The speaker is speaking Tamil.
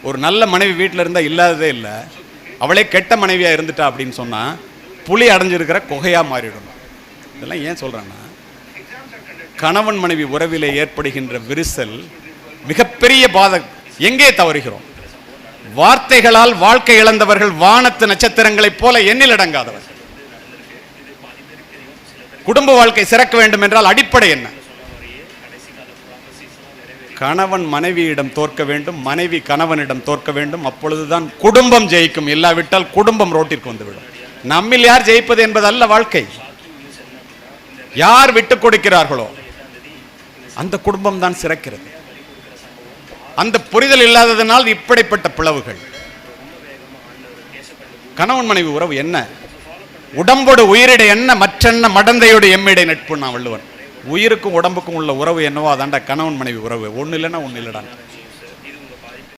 ஒரு நல்ல மனைவி வீட்டில் இருந்தால் இல்லாததே இல்லை, அவளே கெட்ட மனைவியாக இருந்துட்டா அப்படின்னு சொன்னால் புலி அடைஞ்சிருக்கிற குகையாக மாறிடும். இதெல்லாம் ஏன் சொல்கிறேன்னா, கணவன் மனைவி உறவிலே ஏற்படுகின்ற விரிசல் மிகப்பெரிய பாதகம். எங்கே தவறுகிறோம்? வார்த்தைகளால் வாழ்க்கை இழந்தவர்கள் வானத்து நட்சத்திரங்களைப் போல எண்ணில் அடங்காதவர்கள். குடும்ப வாழ்க்கை சிறக்க வேண்டும் என்றால் அடிப்படை என்ன? கணவன் மனைவியிடம் தோற்க வேண்டும், மனைவி கணவனிடம் தோற்க வேண்டும். அப்பொழுதுதான் குடும்பம் ஜெயிக்கும். இல்லாவிட்டால் குடும்பம் ரோட்டிற்கு வந்துவிடும். நம்மில் யார் ஜெயிப்பது என்பது அல்ல வாழ்க்கை. யார் விட்டுக் கொடுக்கிறார்களோ அந்த குடும்பம் தான் சிறக்கிறது. அந்த புரிதல் இல்லாததனால் இப்படிப்பட்ட பிளவுகள். கணவன் மனைவி உறவு என்ன? உடம்போடு உயிரிட என்ன மற்றென்ன மடந்தையோடு எம்மிடை நட்பு நான் வள்ளுவன். உயிருக்கும் உடம்புக்கும் உள்ள உறவு என்னவோ அதாண்டா கணவன் மனைவி உறவு. ஒன்னு இல்லைன்னா ஒன்னு இல்லடா.